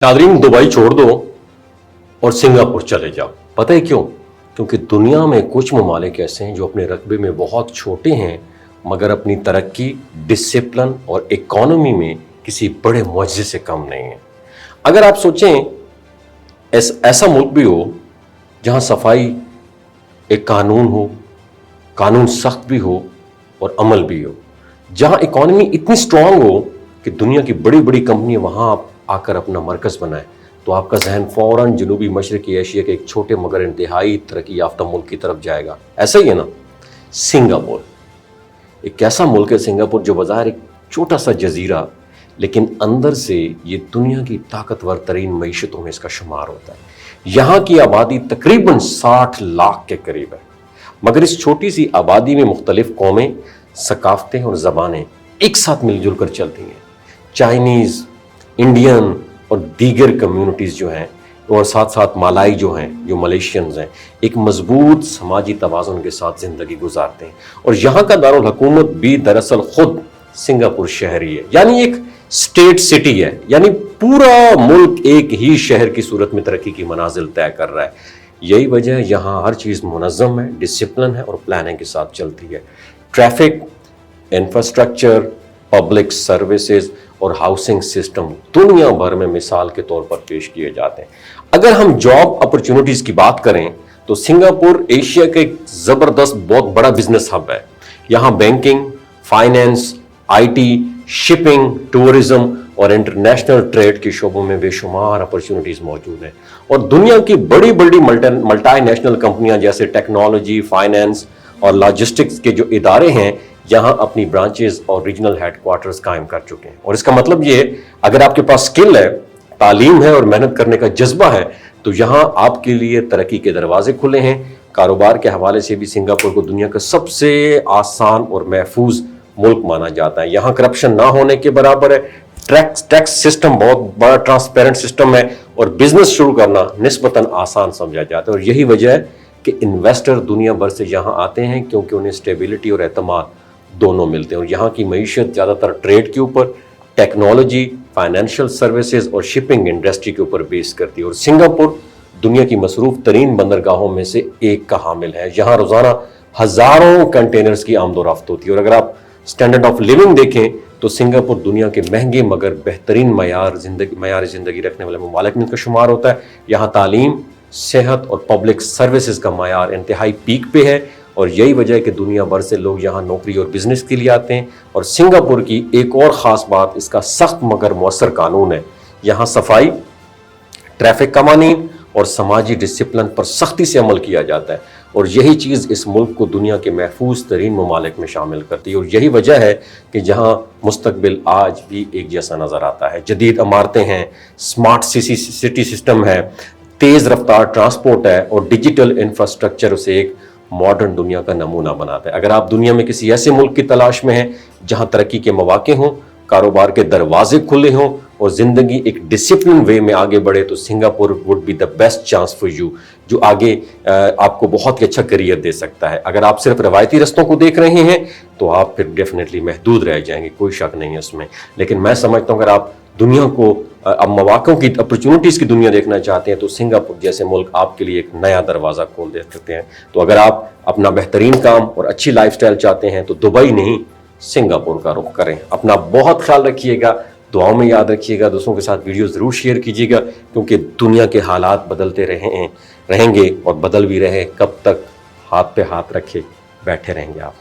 Nadreen, Dubai छोड़ दो और सिंगापुर चले जाओ। पता है क्यों? क्योंकि दुनिया में कुछ ममालिक ऐसे हैं जो अपने रकबे में बहुत छोटे हैं मगर अपनी तरक्की, डिसिप्लिन और इकोनॉमी में किसी बड़े मुआजिज़े से कम नहीं है। अगर आप सोचें, ऐसा मुल्क भी हो जहां सफाई एक कानून हो, कानून सख्त भी हो और अमल भी हो, जहां इकोनॉमी इतनी स्ट्रांग हो कि दुनिया की बड़ी बड़ी कंपनियां वहां आकर अपना मरकज़ बनाए, तो आपका जहन फौरन जनूबी मशरक़ी एशिया के एक छोटे मगर इंतहाई तरक्की याफ्ता मुल्क की तरफ जाएगा। ऐसा ही है ना सिंगापुर। एक ऐसा मुल्क है सिंगापुर जो बाज़ार एक छोटा सा जजीरा, लेकिन अंदर से ये दुनिया की ताकतवर तरीन मईशतों में इसका शुमार होता है। यहाँ की आबादी तकरीबन 60 लाख के करीब है, मगर इस छोटी सी आबादी में मुख्तलिफ कौमें, सकाफतें और ज़बानें एक साथ मिलजुल कर चलती हैं। चाइनीज़, इंडियन और दीगर कम्युनिटीज़ जो हैं, और साथ साथ मालाई जो हैं, जो मलेशियंस हैं, एक मजबूत समाजी तवाज़ुन के साथ ज़िंदगी गुजारते हैं। और यहाँ का दारुल हुकूमत भी दरअसल खुद सिंगापुर शहर ही है, यानी एक स्टेट सिटी है, यानी पूरा मुल्क एक ही शहर की सूरत में तरक्की की मनाजिल तय कर रहा है। यही वजह है यहाँ हर चीज़ मुनज़्ज़म है, डिसिप्लिन है और प्लानिंग के साथ चलती है। ट्रैफिक, इंफ्रास्ट्रक्चर, पब्लिक सर्विसेज और हाउसिंग सिस्टम दुनिया भर में मिसाल के तौर पर पेश किए जाते हैं। अगर हम जॉब अपॉर्चुनिटीज़ की बात करें तो सिंगापुर एशिया का एक ज़बरदस्त बहुत बड़ा बिजनेस हब है। यहाँ banking, finance, IT, shipping, tourism और इंटरनेशनल ट्रेड के शोबों में बेशुमार अपॉर्चुनिटीज़ मौजूद हैं। और दुनिया की बड़ी बड़ी मल्टीनेशनल कंपनियां जैसे टेक्नोलॉजी, फाइनेंस और लॉजिस्टिक्स के जो इदारे हैं, यहाँ अपनी ब्रांचेस और रीजनल हेडक्वार्टर्स कायम कर चुके हैं। और इसका मतलब ये, अगर आपके पास स्किल है, तालीम है और मेहनत करने का जज्बा है, तो यहाँ आपके लिए तरक्की के दरवाजे खुले हैं। कारोबार के हवाले से भी सिंगापुर को दुनिया का सबसे आसान और महफूज मुल्क माना जाता है। यहाँ करप्शन ना होने के बराबर है। टैक्स सिस्टम बहुत बड़ा ट्रांसपेरेंट सिस्टम है और बिजनेस शुरू करना निस्बतन आसान समझा जाता है। और यही वजह है कि इन्वेस्टर दुनिया भर से यहाँ आते हैं, क्योंकि उन्हें स्टेबिलिटी और एतमाद दोनों मिलते हैं। और यहाँ की मईशत ज़्यादातर ट्रेड के ऊपर, टेक्नोलॉजी, फाइनेंशियल सर्विसेज और शिपिंग इंडस्ट्री के ऊपर बेस करती है। और सिंगापुर दुनिया की मसरूफ़ तरीन बंदरगाहों में से एक का हामिल है। यहाँ रोज़ाना हज़ारों कंटेनर्स की आमदोरफ्त होती है। और अगर आप स्टैंडर्ड ऑफ लिविंग देखें तो सिंगापुर दुनिया के महंगे मगर बेहतरीन मैयार ज़िंदगी रखने वाले ममालिक में का शुमार होता है। यहाँ तालीम, सेहत और पब्लिक सर्विसेज का मैयार इंतहाई पीक पे है। और यही वजह है कि दुनिया भर से लोग यहाँ नौकरी और बिजनेस के लिए आते हैं। और सिंगापुर की एक और ख़ास बात इसका सख्त मगर मौसर कानून है। यहाँ सफाई, ट्रैफिक कवानीन और समाजी डिसिप्लिन पर सख्ती से अमल किया जाता है। और यही चीज़ इस मुल्क को दुनिया के महफूज तरीन ममालिक में शामिल करती है। और यही वजह है कि जहाँ मुस्तकबिल आज भी एक जैसा नज़र आता है। जदीद इमारतें हैं, स्मार्ट सिटी सिस्टम है, तेज़ रफ्तार ट्रांसपोर्ट है और डिजिटल इंफ्रास्ट्रक्चर उसे एक मॉडर्न दुनिया का नमूना बनाता है। अगर आप दुनिया में किसी ऐसे मुल्क की तलाश में हैं जहां तरक्की के मौके हों, कारोबार के दरवाजे खुले हों और ज़िंदगी एक डिसिप्लिन वे में आगे बढ़े, तो Singapore would be the best chance for you, जो आगे आपको बहुत ही अच्छा करियर दे सकता है। अगर आप सिर्फ रवायती रस्तों को देख रहे हैं तो आप फिर डेफिनेटली महदूद रह जाएंगे, कोई शक नहीं है उसमें। लेकिन मैं समझता हूँ अगर आप दुनिया को अब मौक़ों की, अपॉर्चुनिटीज़ की दुनिया देखना चाहते हैं तो सिंगापुर जैसे मुल्क आपके लिए एक नया दरवाज़ा खोल दे सकते हैं। तो अगर आप अपना बेहतरीन काम और अच्छी लाइफस्टाइल चाहते हैं तो दुबई नहीं, सिंगापुर का रुख करें। अपना बहुत ख्याल रखिएगा, दुआओं में याद रखिएगा, दूसरों के साथ वीडियो ज़रूर शेयर कीजिएगा, क्योंकि दुनिया के हालात बदलते रहेंगे और बदल भी रहे। कब तक हाथ पे हाथ रखे बैठे रहेंगे आप?